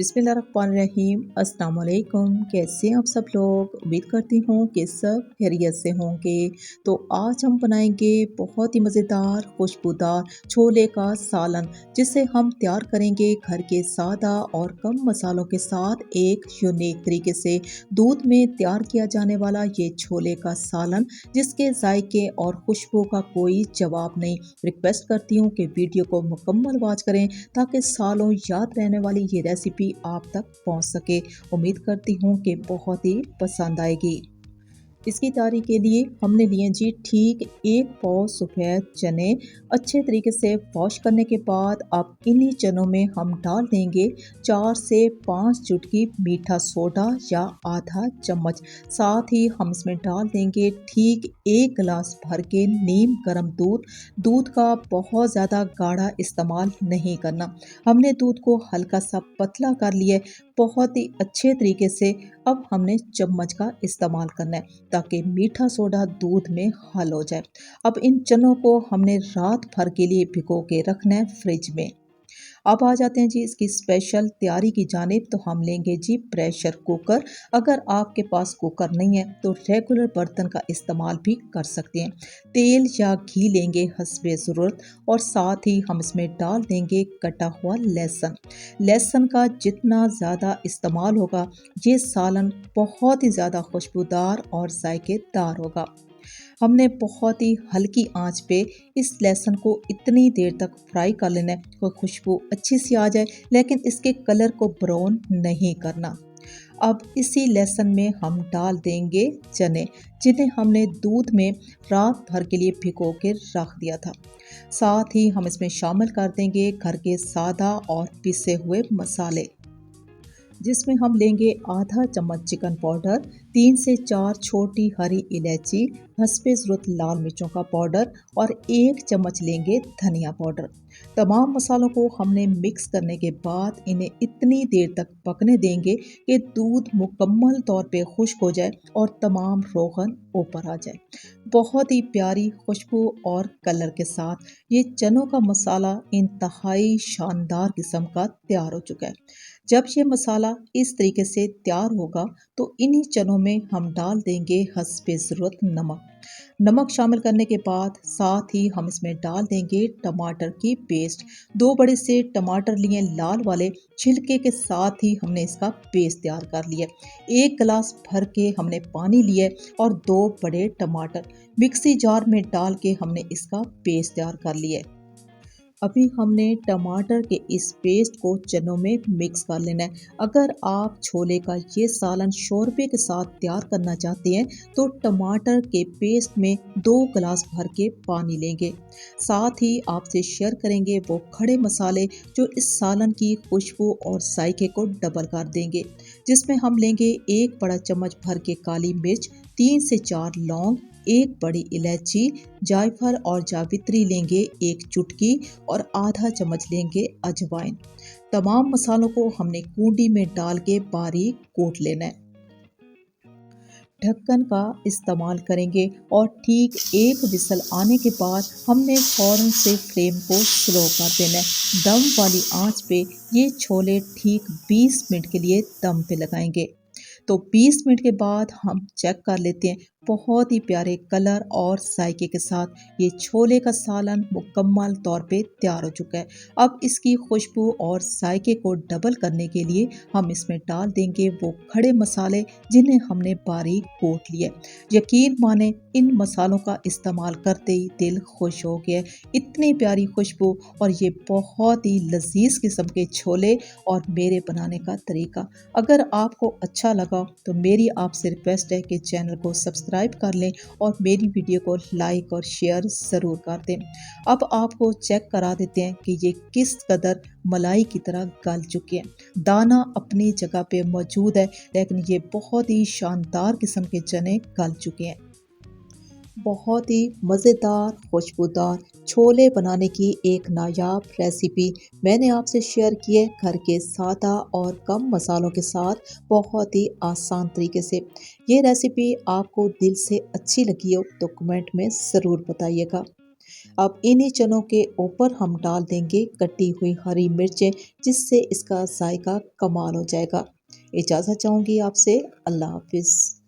बिस्मिल्लाहिर्रहमानिर्रहीम। अस्सलाम वालेकुम। कैसे हैं आप सब लोग? उम्मीद करती हूँ कि सब खैरियत से होंगे। तो आज हम बनाएंगे बहुत ही मज़ेदार खुशबूदार छोले का सालन, जिसे हम तैयार करेंगे घर के सादा और कम मसालों के साथ एक यूनिक तरीके से। दूध में तैयार किया जाने वाला ये छोले का सालन, जिसके जायके और खुशबू का कोई जवाब नहीं। रिक्वेस्ट करती हूँ कि वीडियो को मुकम्मल वॉच करें ताकि सालों याद रहने वाली ये रेसिपी आप तक पहुंच सके। उम्मीद करती हूँ कि बहुत ही पसंद आएगी। इसकी तैयारी के लिए हमने लिए जी ठीक एक पाव सफ़ेद चने। अच्छे तरीके से वॉश करने के बाद अब इन्हीं चनों में हम डाल देंगे 4 से 5 चुटकी मीठा सोडा या आधा चम्मच। साथ ही हम इसमें डाल देंगे ठीक 1 गिलास भर के नीम गर्म दूध। दूध का बहुत ज़्यादा गाढ़ा इस्तेमाल नहीं करना। हमने दूध को हल्का सा पतला कर लिया है, बहुत ही अच्छे तरीके से। अब हमने चम्मच का इस्तेमाल करना है ताकि मीठा सोडा दूध में हल हो जाए। अब इन चनों को हमने रात भर के लिए भिगो के रखना है फ्रिज में। अब आ जाते हैं जी इसकी स्पेशल तैयारी की जानिब। तो हम लेंगे जी प्रेशर कुकर। अगर आपके पास कुकर नहीं है तो रेगुलर बर्तन का इस्तेमाल भी कर सकते हैं। तेल या घी लेंगे हस्बे ज़रूरत और साथ ही हम इसमें डाल देंगे कटा हुआ लहसुन। लहसुन का जितना ज़्यादा इस्तेमाल होगा ये सालन बहुत ही ज़्यादा खुशबूदार और जायकेदार होगा। हमने बहुत ही हल्की आंच पे इस लहसुन को इतनी देर तक फ्राई कर लेना है कि खुशबू अच्छी सी आ जाए, लेकिन इसके कलर को ब्राउन नहीं करना। अब इसी लहसुन में हम डाल देंगे चने, जिन्हें हमने दूध में रात भर के लिए भिगो के रख दिया था। साथ ही हम इसमें शामिल कर देंगे घर के सादा और पिसे हुए मसाले, जिसमें हम लेंगे आधा चम्मच चिकन पाउडर, 3 से 4 छोटी हरी इलायची, हस्बे ज़रूरत लाल मिर्चों का पाउडर और 1 चम्मच लेंगे धनिया पाउडर। तमाम मसालों को हमने मिक्स करने के बाद इन्हें इतनी देर तक पकने देंगे कि दूध मुकम्मल तौर पे खुश्क हो जाए और तमाम रोगन ऊपर आ जाए। बहुत ही प्यारी खुशबू और कलर के साथ ये चनों का मसाला इंतहाई शानदार किस्म का तैयार हो चुका है। जब ये मसाला इस तरीके से तैयार होगा तो इन्हीं चनों में हम डाल देंगे हस्बे ज़रूरत नमक। नमक शामिल करने के बाद साथ ही हम इसमें डाल देंगे टमाटर की पेस्ट। 2 बड़े से टमाटर लिए लाल वाले, छिलके के साथ ही हमने इसका पेस्ट तैयार कर लिया। 1 गिलास भर के हमने पानी लिया और 2 बड़े टमाटर मिक्सी जार में डाल के हमने इसका पेस्ट तैयार कर लिया। अभी हमने टमाटर के इस पेस्ट को चनों में मिक्स कर लेना है। अगर आप छोले का ये सालन शोरबे के साथ तैयार करना चाहते हैं तो टमाटर के पेस्ट में 2 गिलास भर के पानी लेंगे। साथ ही आपसे शेयर करेंगे वो खड़े मसाले जो इस सालन की खुशबू और जायके को डबल कर देंगे, जिसमें हम लेंगे 1 बड़ा चम्मच भर के काली मिर्च, 3 से 4 लौंग, 1 बड़ी इलायची, जायफल और जावित्री लेंगे 1 चुटकी और आधा चम्मच लेंगे अजवाइन। तमाम मसालों को हमने कूंडी में डाल के बारीक कूट लेना है। ढक्कन का इस्तेमाल करेंगे और ठीक 1 विसल आने के बाद हमने फ़ौरन से फ्लेम को स्लो कर देना है। दम वाली आंच पे ये छोले ठीक 20 मिनट के लिए दम पे लगाएंगे। तो 20 मिनट के बाद हम चेक कर लेते हैं। बहुत ही प्यारे कलर और जायके के साथ ये छोले का सालन मुकम्मल तौर पे तैयार हो चुका है। अब इसकी खुशबू और जायके को डबल करने के लिए हम इसमें डाल देंगे वो खड़े मसाले जिन्हें हमने बारीक कूट लिया। यकीन माने इन मसालों का इस्तेमाल करते ही दिल खुश हो गया। इतनी प्यारी खुशबू और ये बहुत ही लजीज किस्म के छोले और मेरे बनाने का तरीका। अगर आपको अच्छा लगा तो मेरी आपसे रिक्वेस्ट है कि चैनल को सब्सक्राइब कर लें और मेरी वीडियो को लाइक और शेयर ज़रूर कर दें। अब आपको चेक करा देते हैं कि ये किस कदर मलाई की तरह गल चुके हैं। दाना अपनी जगह पे मौजूद है, लेकिन ये बहुत ही शानदार किस्म के चने गल चुके हैं। बहुत ही मज़ेदार खुशबूदार छोले बनाने की एक नायाब रेसिपी मैंने आपसे शेयर की है, घर के सादा और कम मसालों के साथ बहुत ही आसान तरीके से। ये रेसिपी आपको दिल से अच्छी लगी हो तो कमेंट में ज़रूर बताइएगा। अब इन्हीं चनों के ऊपर हम डाल देंगे कटी हुई हरी मिर्चें, जिससे इसका जायका कमाल हो जाएगा। इजाज़त चाहूँगी आपसे। अल्लाह हाफ़िज़।